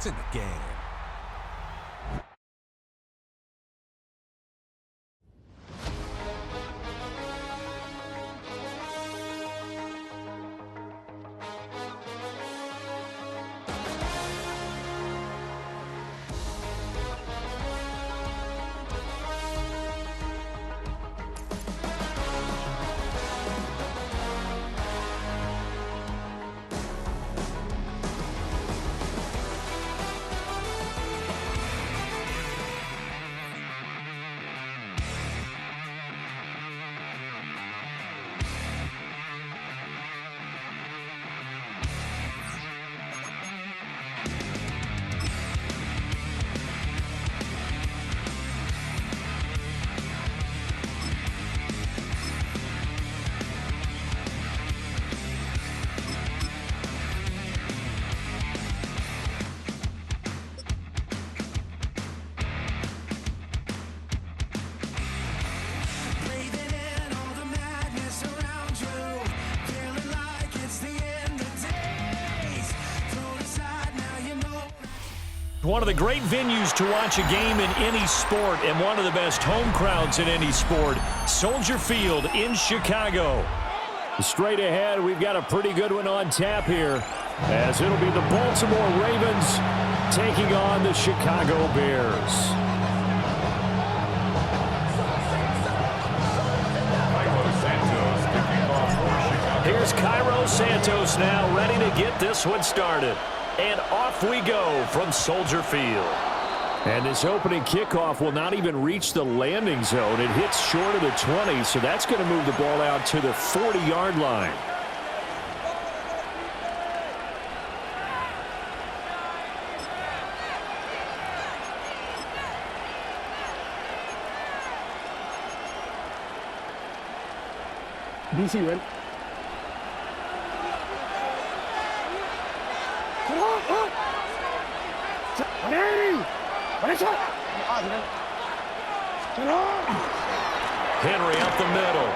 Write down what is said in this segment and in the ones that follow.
in the game. One of the great venues to watch a game in any sport and one of the best home crowds in any sport, Soldier Field in Chicago. Straight ahead, we've got a pretty good one on tap here, as it'll be the Baltimore Ravens taking on the Chicago Bears. Here's Cairo Santos now, ready to get this one started. And off we go from Soldier Field. And this opening kickoff will not even reach the landing zone. It hits short of the 20, so that's going to move the ball out to the 40-yard line. DC win. Henry up the middle.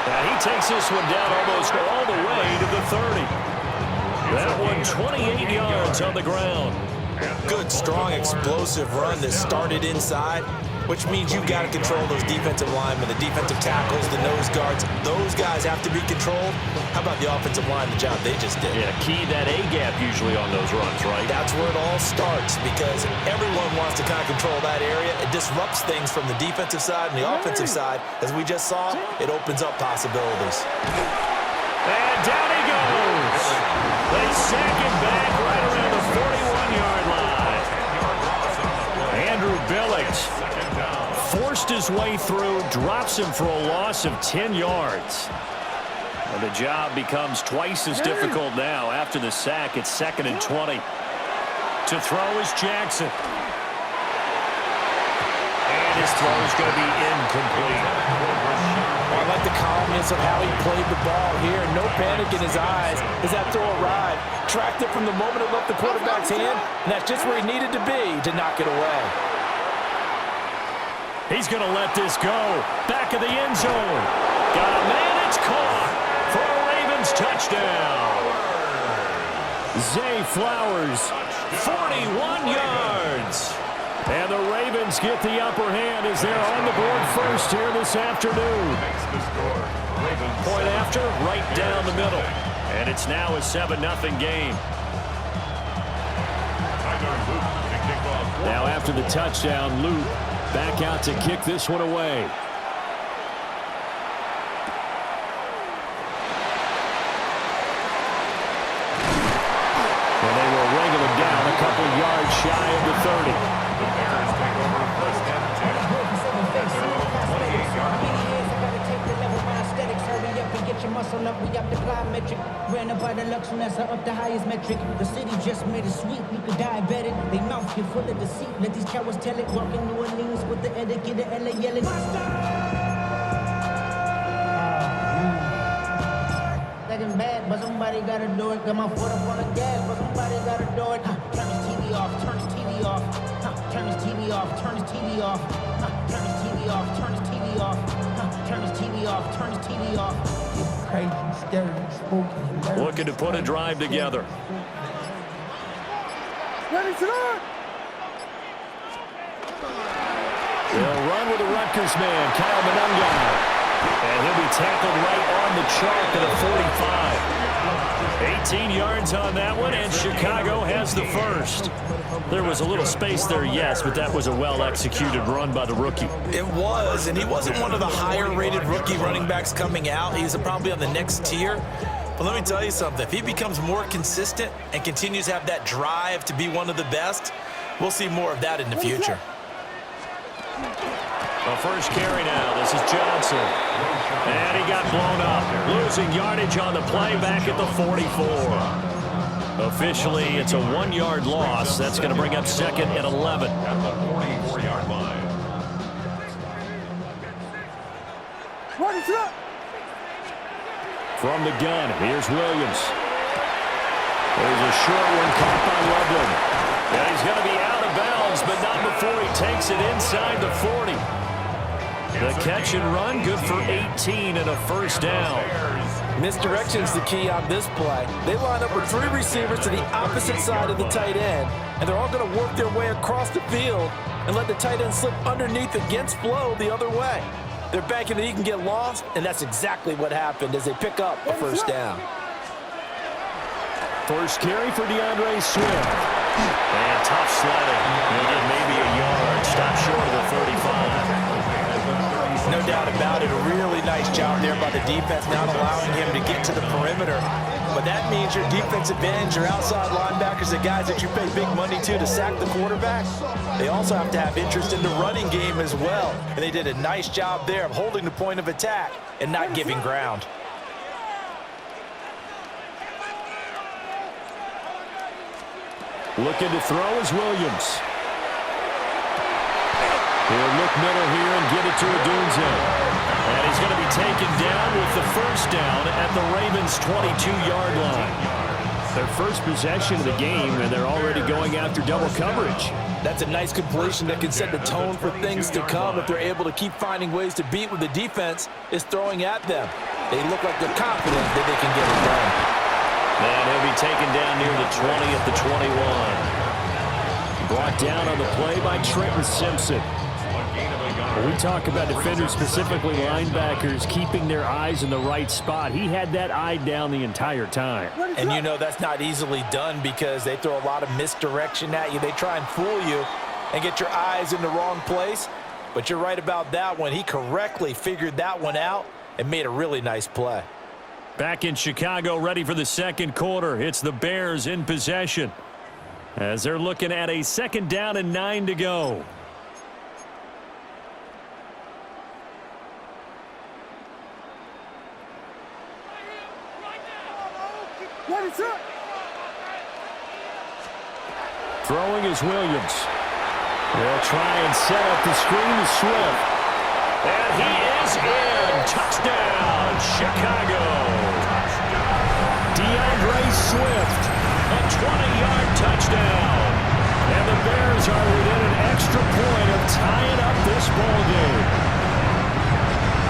Now he takes this one down almost all the way to the 30. That one 28 yards on the ground. Good, strong, explosive run that started inside, which means you've got to control those defensive linemen, the defensive tackles, the nose guards. Those guys have to be controlled. How about the offensive line, the job they just did? Yeah, key that A-gap usually on those runs, right? That's where it all starts, because everyone wants to kind of control that area. It disrupts things from the defensive side and the offensive side. As we just saw, it opens up possibilities. And down he goes. They sack him back right around the 41-yard line. Andrew Billings forced his way through, drops him for a loss of 10 yards. And the job becomes twice as difficult now after the sack. It's 2nd and 20. To throw is Jackson. And his throw is going to be incomplete. I like the calmness of how he played the ball here. No panic in his eyes as that throw arrived. Tracked it from the moment it left the quarterback's hand, and that's just where he needed to be to knock it away. He's going to let this go. Back of the end zone. Got a man. It's caught for a Ravens touchdown. Zay Flowers, 41 yards. And the Ravens get the upper hand as they're on the board first here this afternoon. Point after, right down the middle. And it's now a 7-0 game. Now after the touchdown, Luke back out to kick this one away. And they will wrangle him down a couple yards shy of the 30. The Bears take over first and 10. Hurry up and get your muscle up. We got the plyometric. Ran up by the lux, and that's up the highest metric. The city just made it sweet. We could diabetic. They mouth get full of deceit. Let these cowards tell it. Walking New Orleans with the etiquette of LA yelling. Second bad, but somebody gotta do it. Got my foot up on the gas, but somebody gotta do it. Turn his TV off. Turn his TV off. Turn his TV off. Turn his TV off. Turn his TV off. Turn his TV off. Turn his TV off. Turn his TV off. Crazy, scary, spooky. Looking to put a drive together. They'll run with the Rutgers man, Kyle Monungai. And he'll be tackled right on the chalk at a 45. 18 yards on that one, and Chicago has the first. There was a little space there, yes, but that was a well-executed run by the rookie. It was, and he wasn't one of the higher-rated rookie running backs coming out. He's probably on the next tier. But let me tell you something. If he becomes more consistent and continues to have that drive to be one of the best, we'll see more of that in the future. The first carry now. This is Johnson. And he got blown up. Losing yardage on the play back at the 44. Officially, it's a 1-yard loss. That's going to bring up second and 11. At the 44-yard line. From the gun, here's Williams. There's a short one caught by Loveland. And he's going to be out of bounds, but not before he takes it inside the 40. The catch and run, good for 18 and a first down. Misdirection's the key on this play. They line up with 3 receivers to the opposite side of the tight end, and they're all going to work their way across the field and let the tight end slip underneath against flow the other way. They're banking that he can get lost, and that's exactly what happened as they pick up a first down. First carry for DeAndre Swift. And tough sledding. He'll get maybe a yard. Stop short of the 35. No doubt about it. A really nice job there by the defense, not allowing him to get to the perimeter. But that means your defensive ends, your outside linebackers, the guys that you pay big money to sack the quarterback, they also have to have interest in the running game as well. And they did a nice job there of holding the point of attack and not giving ground. Looking to throw is Williams. He'll look middle here and get it to Odunze. And he's going to be taken down with the first down at the Ravens' 22-yard line. Their first possession of the game, and they're already going after double coverage. That's a nice completion that can set the tone for things to come if they're able to keep finding ways to beat what the defense is throwing at them. They look like they're confident that they can get it done. And he'll be taken down near the 20 at the 21. Brought down on the play by Trenton Simpson. When we talk about defenders, specifically linebackers, keeping their eyes in the right spot, he had that eye down the entire time. And you know that's not easily done because they throw a lot of misdirection at you. They try and fool you and get your eyes in the wrong place. But you're right about that one. He correctly figured that one out and made a really nice play. Back in Chicago, ready for the second quarter. It's the Bears in possession as they're looking at a 2nd down and 9 to go. Throwing is Williams. They'll try and set up the screen to Swift. And he is in. Touchdown, Chicago. DeAndre Swift, a 20-yard touchdown. And the Bears are within an extra point of tying up this ball game.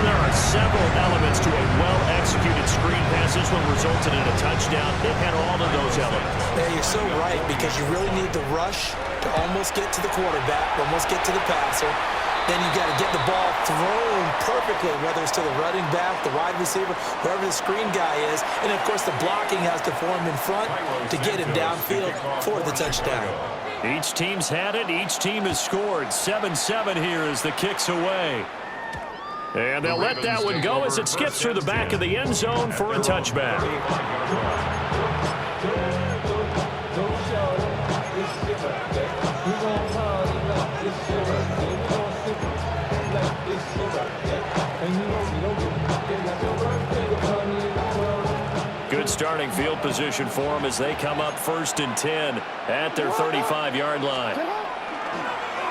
There are several elements to a well-executed screen pass. This one resulted in a touchdown. It had all of those elements. Yeah, you're so right, because you really need the rush to almost get to the quarterback, almost get to the passer. Then you got to get the ball thrown perfectly, whether it's to the running back, the wide receiver, whoever the screen guy is. And, of course, the blocking has to form in front to get him downfield for the touchdown. Each team's had it. Each team has scored. 7-7 here as the kick's away. And they'll let that one go as it skips through the back of the end zone for a touchback. Good starting field position for them as they come up 1st and 10 at their 35-yard line.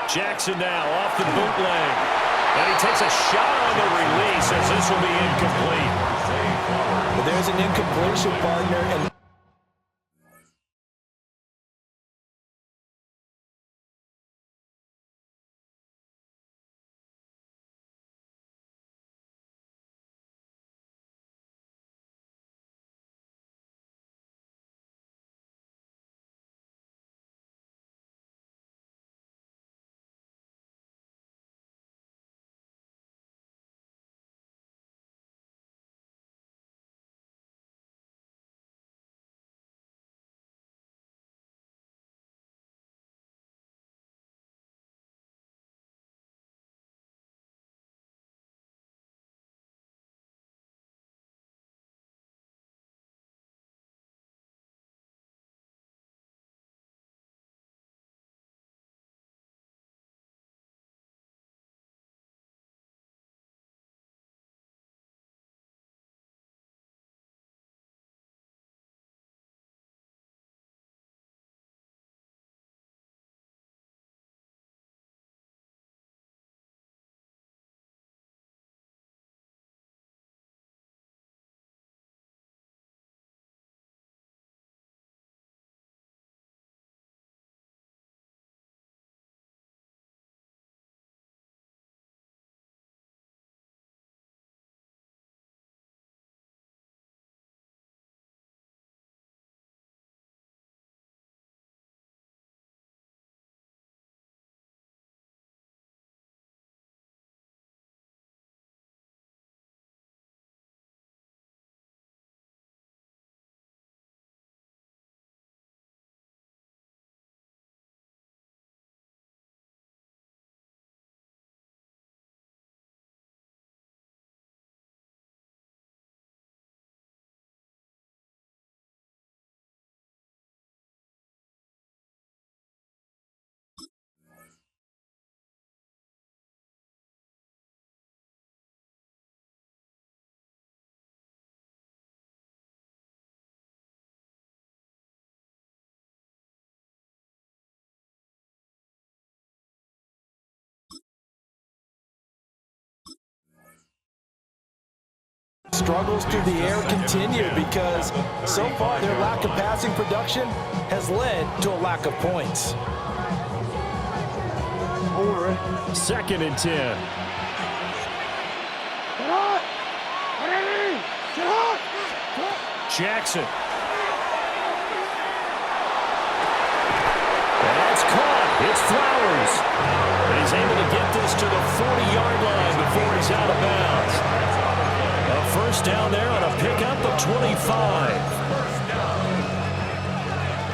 Jackson now off the bootleg. And he takes a shot on the release as this will be incomplete. Well, there's an incompletion, partner, and struggles through the air continue because so far their lack of passing production has led to a lack of points. 2nd and 10. Jackson. That's caught. It's Flowers. And he's able to get this to the 40-yard line before he's out of bounds. A first down there on a pickup of 25.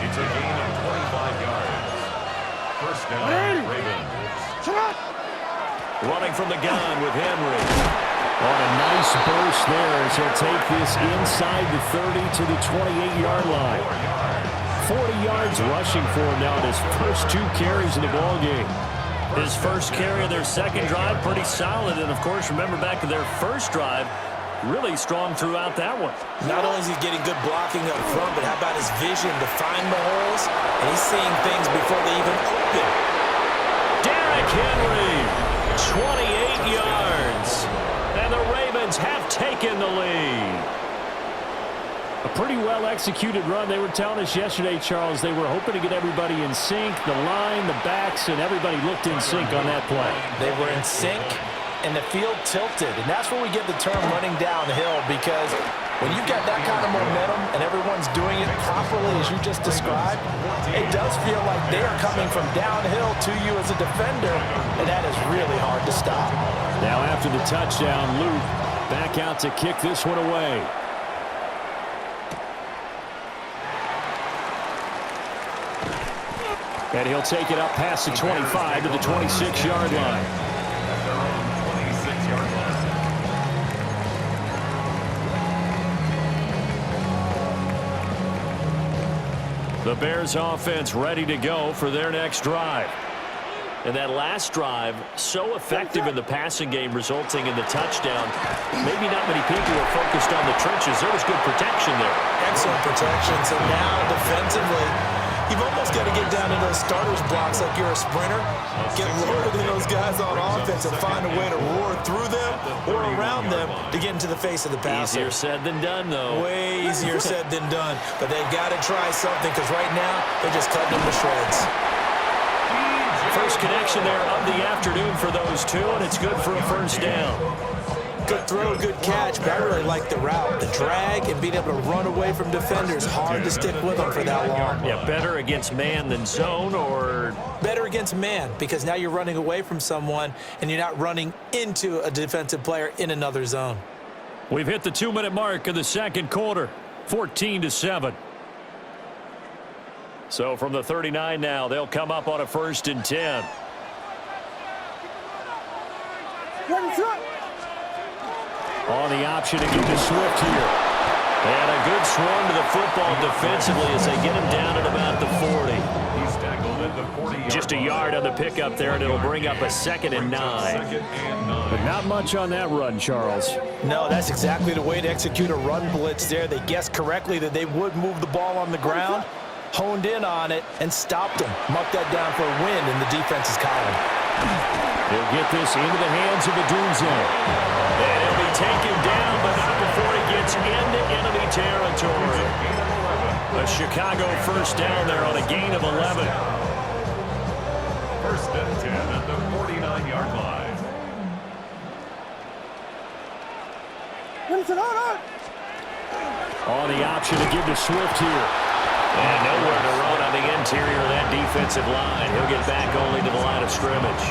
It's a gain of 25 yards. First down, Ravens. Running from the gun with Henry. On a nice burst there as he'll take this inside the 30 to the 28-yard line. 40 yards rushing for him now in his first 2 carries in the ballgame. His first carry of their second drive, pretty solid. And, of course, remember back to their first drive, really strong throughout that one. Not only is he getting good blocking up front, but how about his vision to find the holes? And he's seeing things before they even open. Derrick Henry, 28 yards. And the Ravens have taken the lead. A pretty well-executed run. They were telling us yesterday, Charles, they were hoping to get everybody in sync. The line, the backs, and everybody looked in sync on that play. They were in sync, and the field tilted. And that's where we get the term running downhill, because when you've got that kind of momentum and everyone's doing it properly as you just described, it does feel like they are coming from downhill to you as a defender, and that is really hard to stop. Now after the touchdown, Luke back out to kick this one away. And he'll take it up past the 25 to the 26-yard line. Their own 26-yard line. The Bears offense ready to go for their next drive. And that last drive, so effective in the passing game, resulting in the touchdown. Maybe not many people were focused on the trenches. There was good protection there. Excellent protection. So now defensively, you've almost got to get down to those starters blocks like you're a sprinter. Get lower than those guys on offense and find a way to roar through them or around them to get into the face of the passer. Easier said than done, though. Way easier said than done. But they've got to try something, because right now they're just cutting them to shreds. First connection there of the afternoon for those two, and it's good for a first down. Good throw, good catch, but I really like the route. The drag and being able to run away from defenders, hard to stick with them for that long. Yeah, better against man than zone, or? Better against man, because now you're running away from someone and you're not running into a defensive player in another zone. We've hit the 2-minute mark of the second quarter, 14-7. So from the 39 now, they'll come up on a 1st and 10. On the option to give to Swift here. And a good swarm to the football defensively as they get him down at about the 40. He's tackled at the 40. Just a yard on the pickup there, and it'll bring up a 2nd and 9. But not much on that run, Charles. No, that's exactly the way to execute a run blitz there. They guessed correctly that they would move the ball on the ground, honed in on it, and stopped them. Mucked that down for a win in the defense's column. He'll get this into the hands of Adunze. And he'll be taken down, but not before he gets into enemy territory. A Chicago first down there on a gain of 11. First and 10 at the 49-yard line. On the option to give to Swift here. And nowhere to run on the interior of that defensive line. He'll get back only to the line of scrimmage.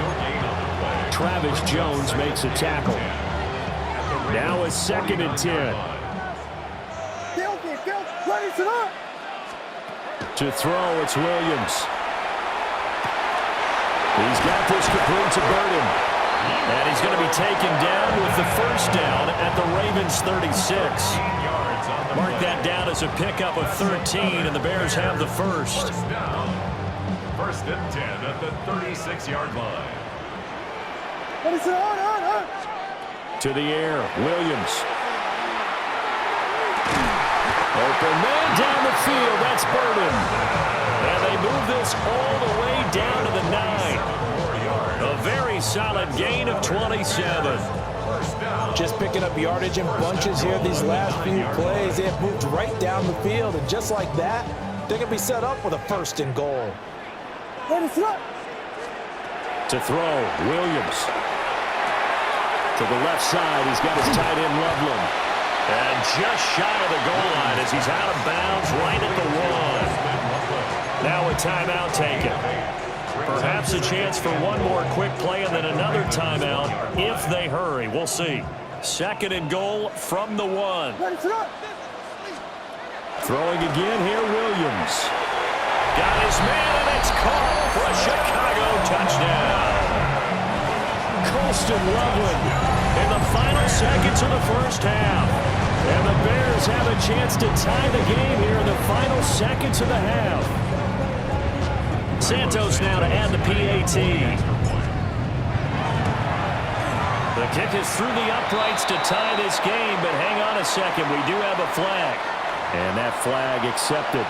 No gain on the play. Travis Jones makes a tackle. Now a 2nd and 10. To throw, it's Williams. He's got this complete to Burden. And he's going to be taken down with the first down at the Ravens 36. Mark that down as a pickup of 13, and the Bears have the first. First and 10 at the 36-yard line. To the air, Williams. Open man down the field, that's Burden. And they move this all the way down to the 9. A very solid gain of 27. First down. Just picking up yardage in bunches here these last few plays. They have moved right down the field, and just like that, they're going to be set up with a 1st and goal. To throw, Williams. To the left side, he's got his tight end, Loveland. And just shy of the goal line as he's out of bounds right at the 1. Now a timeout taken. Perhaps a chance for one more quick play and then another timeout if they hurry. We'll see. 2nd and goal from the 1. Throwing again here, Williams. Got his man, and it's caught for a Chicago touchdown. Colston Loveland in the final seconds of the first half. And the Bears have a chance to tie the game here in the final seconds of the half. Santos now to add the PAT. The kick is through the uprights to tie this game, but hang on a second. We do have a flag. And that flag accepted.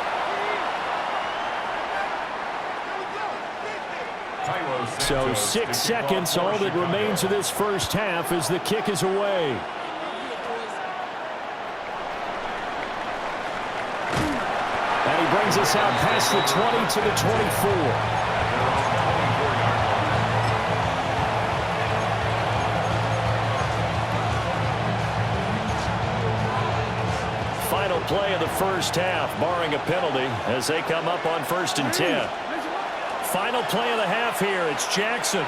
So 6 seconds, all that remains of this first half as the kick is away. And he brings us out past the 20 to the 24. Final play of the first half, barring a penalty, as they come up on 1st and 10. Final play of the half here. It's Jackson.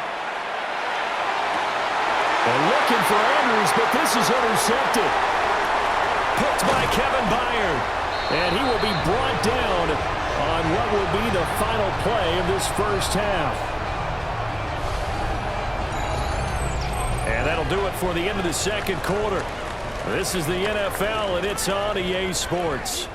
They're looking for Andrews, but this is intercepted. Picked by Kevin Byard. And he will be brought down on what will be the final play of this first half. And that'll do it for the end of the 2nd quarter. This is the NFL, and it's on EA Sports.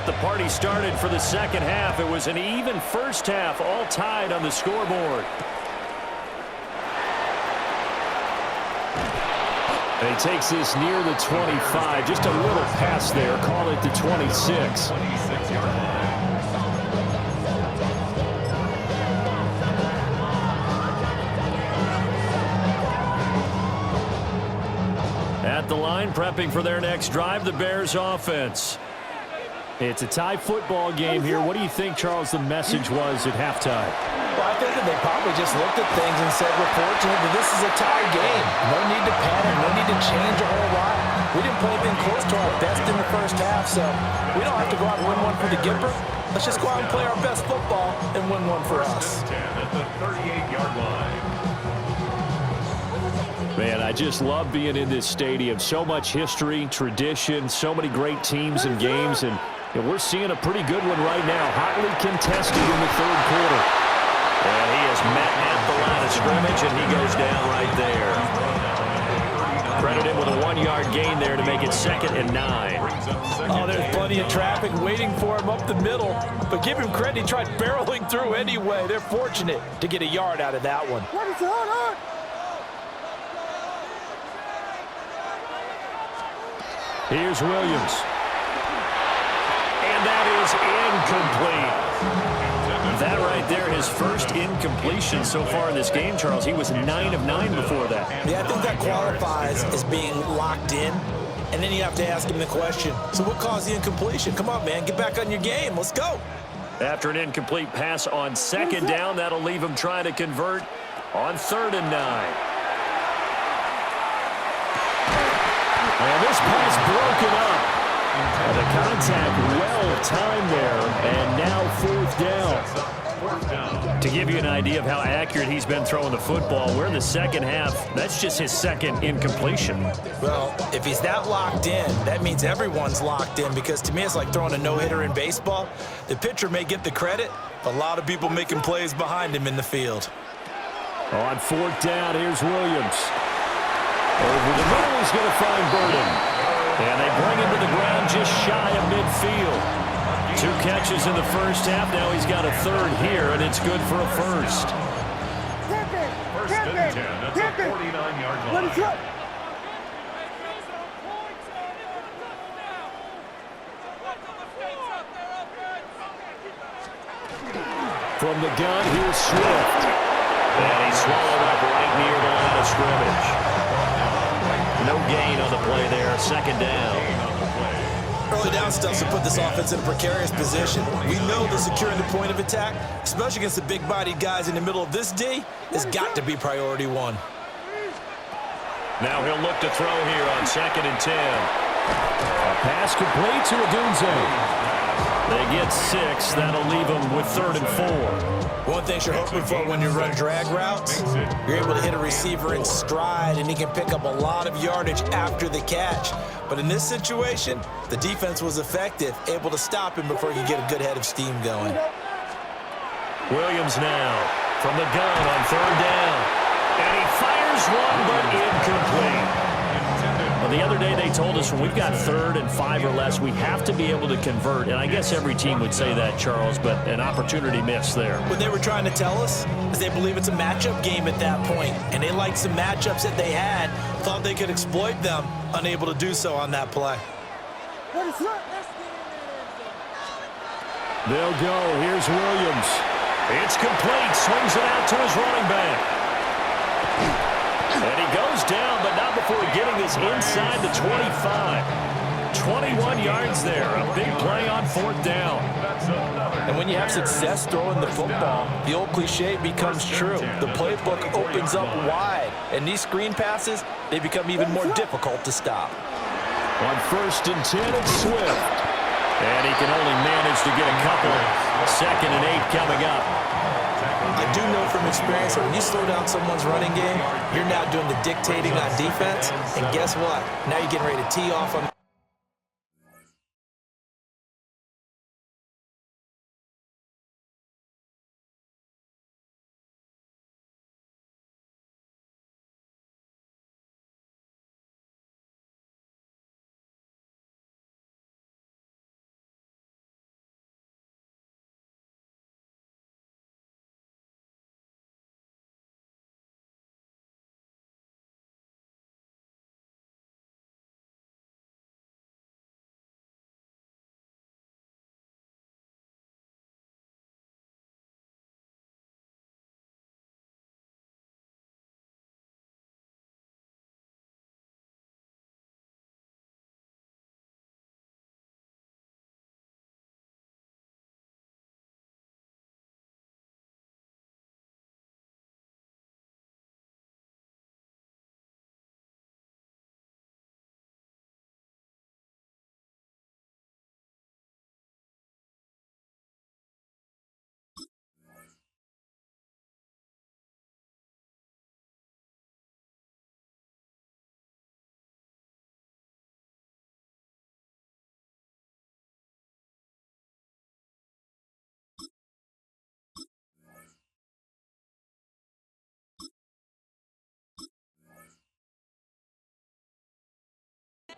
The party started for the 2nd half. It was an even first half, all tied on the scoreboard. And he takes this near the 25. Just a little pass there. Call it the 26. At the line, prepping for their next drive, the Bears offense. It's a tie football game here. What do you think, Charles, the message was at halftime? Well, I think that they probably just looked at things and said, we're fortunate that this is a tie game. No need to panic, no need to change a whole lot. We didn't play anything close to our best in the first half, so we don't have to go out and win one for the Gipper. Let's just go out and play our best football and win one for us. At the 38-yard line. Man, I just love being in this stadium. So much history, tradition, so many great teams and games, and we're seeing a pretty good one right now. Hotly contested in the 3rd quarter. And he is met at the line of scrimmage, and he goes down right there. Credit him with a 1-yard gain there to make it 2nd and 9. Oh, there's plenty of traffic waiting for him up the middle. But give him credit, he tried barreling through anyway. They're fortunate to get a yard out of that one. What is going on? Here's Williams. And that is incomplete. That right there, his first incompletion so far in this game, Charles. He was 9 of 9 before that. Yeah, I think that qualifies as being locked in. And then you have to ask him the question, so what caused the incompletion? Come on, man, get back on your game. Let's go. After an incomplete pass on 2nd down, that'll leave him trying to convert on 3rd and 9. And this pass broken up. And the contact well-timed there, and now 4th down. To give you an idea of how accurate he's been throwing the football, we're in the 2nd half. That's just his 2nd incompletion. Well, if he's that locked in, that means everyone's locked in, because to me it's like throwing a no-hitter in baseball. The pitcher may get the credit, a lot of people making plays behind him in the field. On 4th down, here's Williams. Over the middle, he's going to find Burden. And they bring him to the ground just shy of midfield. 2 catches in the first half. Now he's got a third here, and it's good for a first. First and 10 at the 49-yard line. From the gun, here's Swift. And he swallowed up right near the line of scrimmage. No gain on the play there. Second down. Early down stuff to put this offense in a precarious position. We know that securing the point of attack, especially against the big-bodied guys in the middle of this D, has got to be priority one. Now he'll look to throw here on 2nd and 10. A pass complete to Odunze. They get 6. That'll leave them with 3rd and 4. One thing you're hoping for when you run drag routes, you're able to hit a receiver in stride, and he can pick up a lot of yardage after the catch. But in this situation, the defense was effective, able to stop him before he could get a good head of steam going. Williams now from the gun on 3rd down. And he fires one, but incomplete. Well, the other day they told us when we've got 3rd and 5 or less, we have to be able to convert. And I guess every team would say that, Charles, but an opportunity missed there. What they were trying to tell us is they believe it's a matchup game at that point, and they liked some matchups that they had, thought they could exploit them, unable to do so on that play. They'll go. Here's Williams. It's complete. Swings it out to his running back. And he goes down, but not before getting this inside the 25. 21 yards there. A big play on 4th down. And when you have success throwing the football, the old cliche becomes true. The playbook opens up wide. And these screen passes, they become even more difficult to stop. On 1st and 10, it's Swift. And he can only manage to get a couple. 2nd and 8 coming up. I do know from experience that when you slow down someone's running game, you're now doing the dictating on defense. And guess what? Now you're getting ready to tee off on.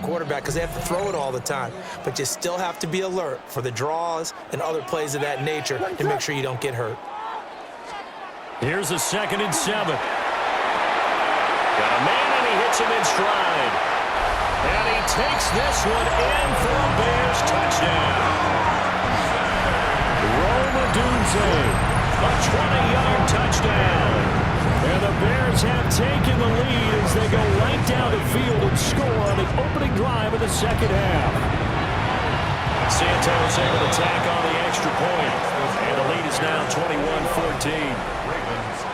Quarterback, because they have to throw it all the time, but you still have to be alert for the draws and other plays of that nature to make sure you don't get hurt. Here's a 2nd and 7. Got a man, and he hits him in stride. And he takes this one in for a Bears touchdown. Rome Odunze, a 20-yard touchdown. And the Bears have taken the lead as they go right down the field and score on the opening drive of the 2nd half. Santos able to tack on the extra point. And the lead is now 21-14.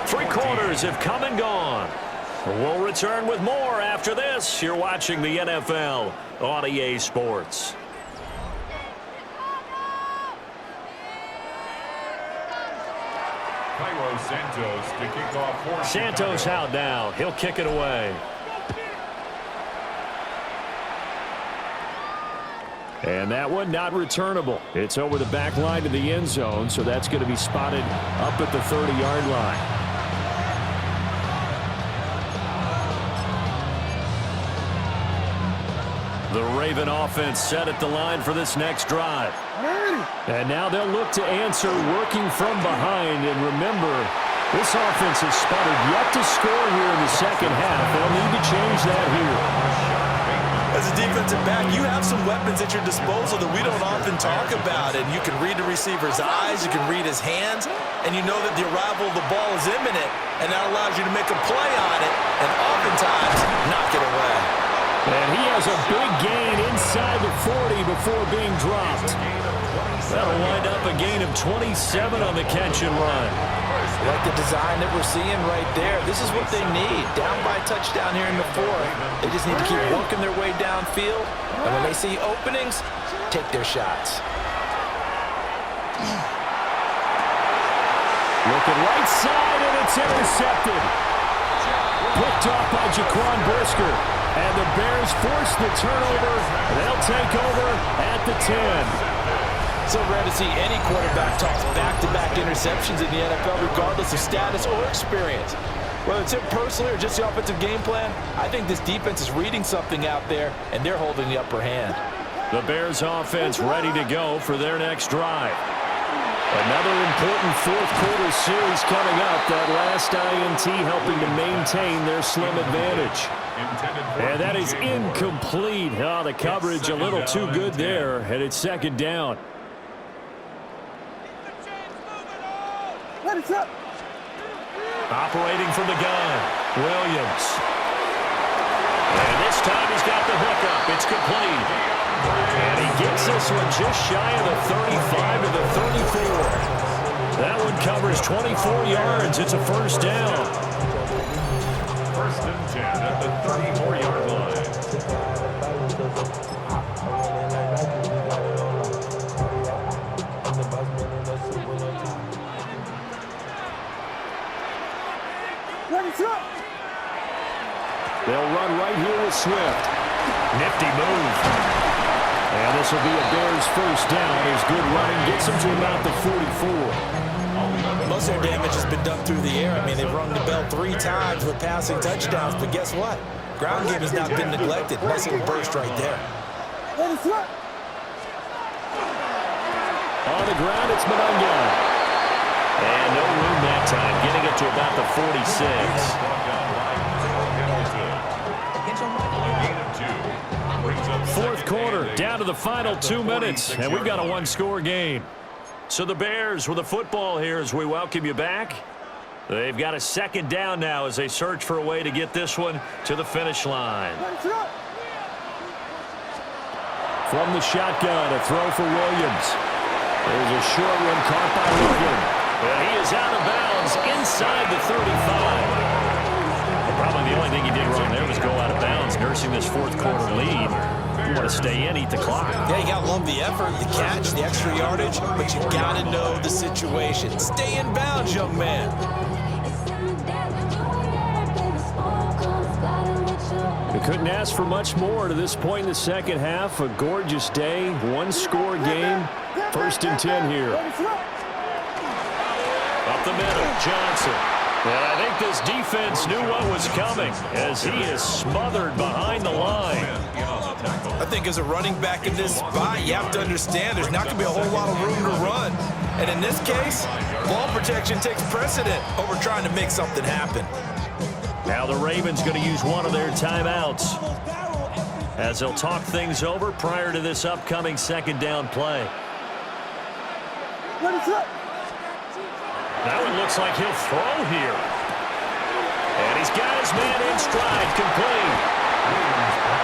3 quarters have come and gone. We'll return with more after this. You're watching the NFL on EA Sports. Santos to kick off for Santos out now. He'll kick it away. And that one not returnable. It's over the back line to the end zone, so that's going to be spotted up at the 30-yard line. The Raven offense set at the line for this next drive. And now they'll look to answer working from behind. And remember, this offense has sputtered yet to score here in the second half. They'll need to change that here. As a defensive back, you have some weapons at your disposal that we don't often talk about. And you can read the receiver's eyes, you can read his hands, and you know that the arrival of the ball is imminent, and that allows you to make a play on it and oftentimes knock it away. And he has a big gain inside the 40 before being dropped. That'll wind up a gain of 27 on the catch and run. Like the design that we're seeing right there. This is what they need. Down by touchdown here in the fourth. They just need to keep working their way downfield. And when they see openings, take their shots. Looking right side, and it's intercepted. Picked off by Jaquan Brisker. And the Bears force the turnover. They'll take over at the 10. So rare to see any quarterback toss back-to-back interceptions in the NFL, regardless of status or experience. Whether it's him personally or just the offensive game plan, I think this defense is reading something out there, and they're holding the upper hand. The Bears offense ready to go for their next drive. Another important fourth-quarter series coming up. That last INT helping to maintain their slim advantage. And that is incomplete. Oh, the coverage a little too good there, and it's second down. Operating from the gun, Williams. And this time he's got the hookup. It's complete. And he gets this one just shy of the 35 to the 34. That one covers 24 yards. It's a first down. First and 10 at the 34-yard line. They'll run right here with Swift. Nifty move. And this will be a Bears first down as good running gets them to about the 44. Most of their damage has been done through the air. I mean, they've rung the bell 3 times with passing touchdowns, but guess what? Ground game has not been neglected. Nice little burst right there. On the ground, it's Mononga. And no room that time, getting it to about the 46. Fourth quarter, down to the final 2 minutes, and we've got a one-score game. So the Bears with the football here as we welcome you back. They've got a second down now as they search for a way to get this one to the finish line. From the shotgun, a throw for Williams. There's a short one caught by Logan. And he is out of bounds inside the 35. Probably the only thing he did wrong there was go out of bounds, nursing this fourth quarter lead. You want to stay in, eat the clock. Yeah, you got to love the effort, the catch, the extra yardage, but you got to know the situation. Stay in bounds, young man. We couldn't ask for much more to this point in the second half. A gorgeous day, one-score game. First and 10 here. Up the middle, Johnson. And I think this defense knew what was coming as he is smothered behind the line. I think as a running back in this spot, you have to understand there's not going to be a whole lot of room to run. And in this case, ball protection takes precedent over trying to make something happen. Now the Ravens going to use one of their timeouts as they'll talk things over prior to this upcoming second down play. That one looks like he'll throw here. And he's got his man in stride, complete.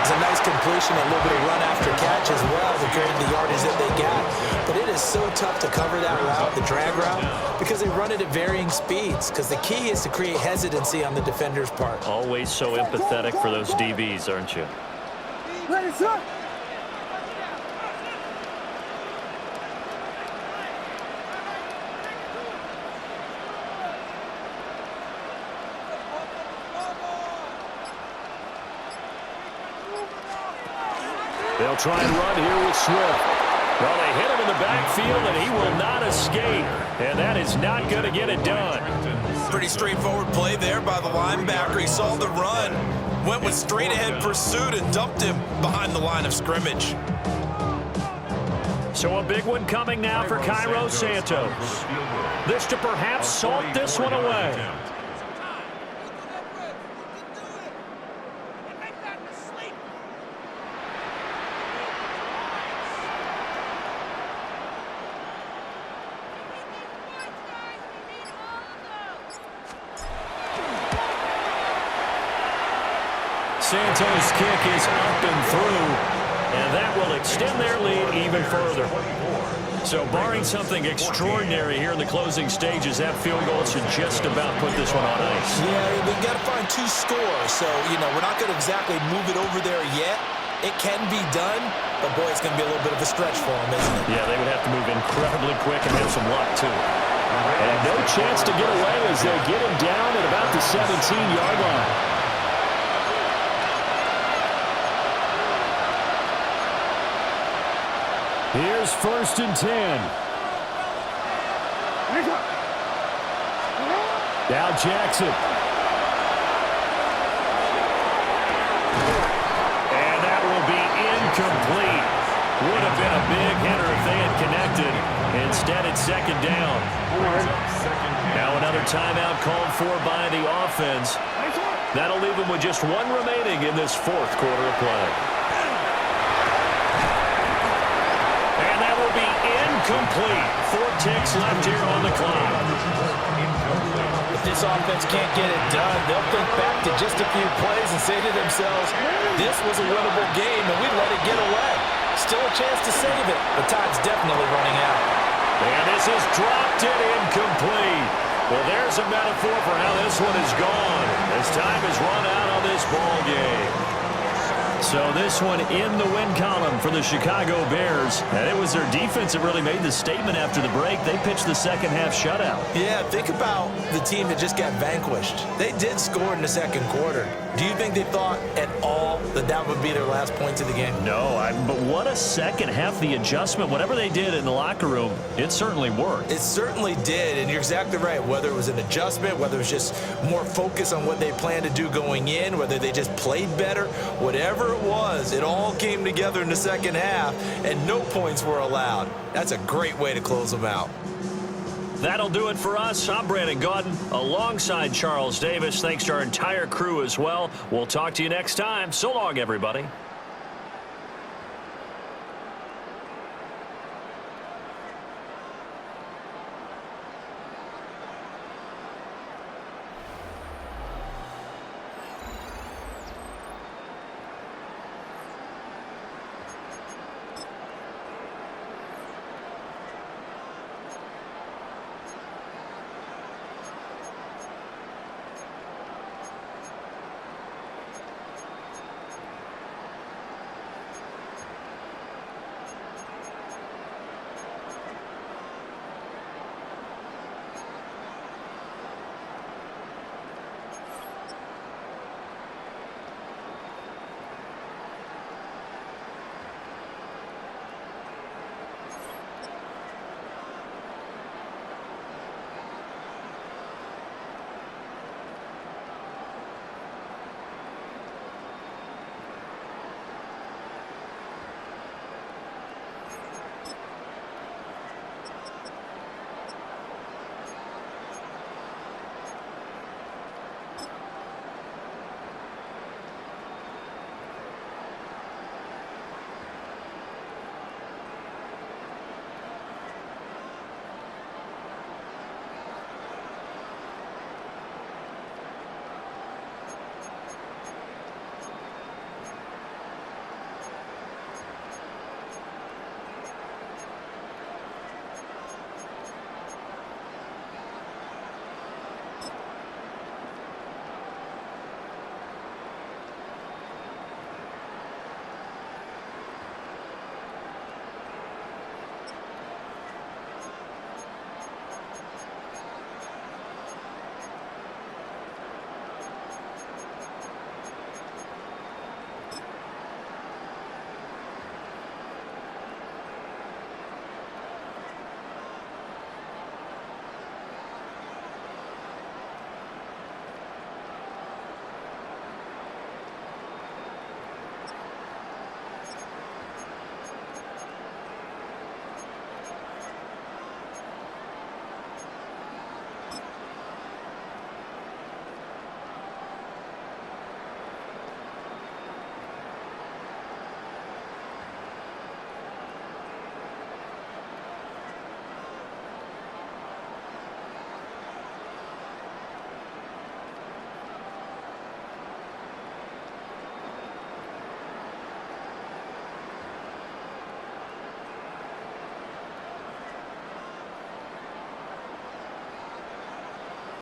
It's a nice completion, a little bit of run after catch as well, compared to the yardage that they got. But it is so tough to cover that route, the drag route, because they run it at varying speeds. Because the key is to create hesitancy on the defender's part. Always so empathetic for those DBs, aren't you? They'll try and run here with Swift. Well, they hit him in the backfield, and he will not escape. And that is not going to get it done. Pretty straightforward play there by the linebacker. He saw the run, went with straight-ahead pursuit and dumped him behind the line of scrimmage. So a big one coming now for Cairo Santos. This to perhaps salt this one away. Santos' kick is up and through, and that will extend their lead even further. So barring something extraordinary here in the closing stages, that field goal should just about put this one on ice. Yeah, we've got to find 2 scores, so, we're not going to exactly move it over there yet. It can be done, but, boy, it's going to be a little bit of a stretch for them, isn't it? Yeah, they would have to move incredibly quick and have some luck, too. And no chance to get away as they get him down at about the 17-yard line. Here's 1st and 10. Now Jackson. And that will be incomplete. Would have been a big hitter if they had connected. Instead, it's 2nd down. Now another timeout called for by the offense. That'll leave them with just 1 remaining in this 4th quarter of play. Incomplete. 4 ticks left here on the clock. If this offense can't get it done, they'll think back to just a few plays and say to themselves, this was a winnable game and we let it get away. Still a chance to save it, but time's definitely running out. And this is dropped and incomplete. Well, there's a metaphor for how this one is gone as time has run out on this ball game. So this one in the win column for the Chicago Bears. And it was their defense that really made the statement after the break. They pitched the second half shutout. Yeah, think about the team that just got vanquished. They did score in the 2nd quarter. Do you think they thought at all that that would be their last points of the game? No, but what a second half. The adjustment, whatever they did in the locker room, it certainly worked. It certainly did, and you're exactly right. Whether it was an adjustment, whether it was just more focus on what they planned to do going in, whether they just played better, whatever it was, it all came together in the 2nd half, and no points were allowed. That's a great way to close them out. That'll do it for us. I'm Brandon Gaudin alongside Charles Davis. Thanks to our entire crew as well. We'll talk to you next time. So long, everybody.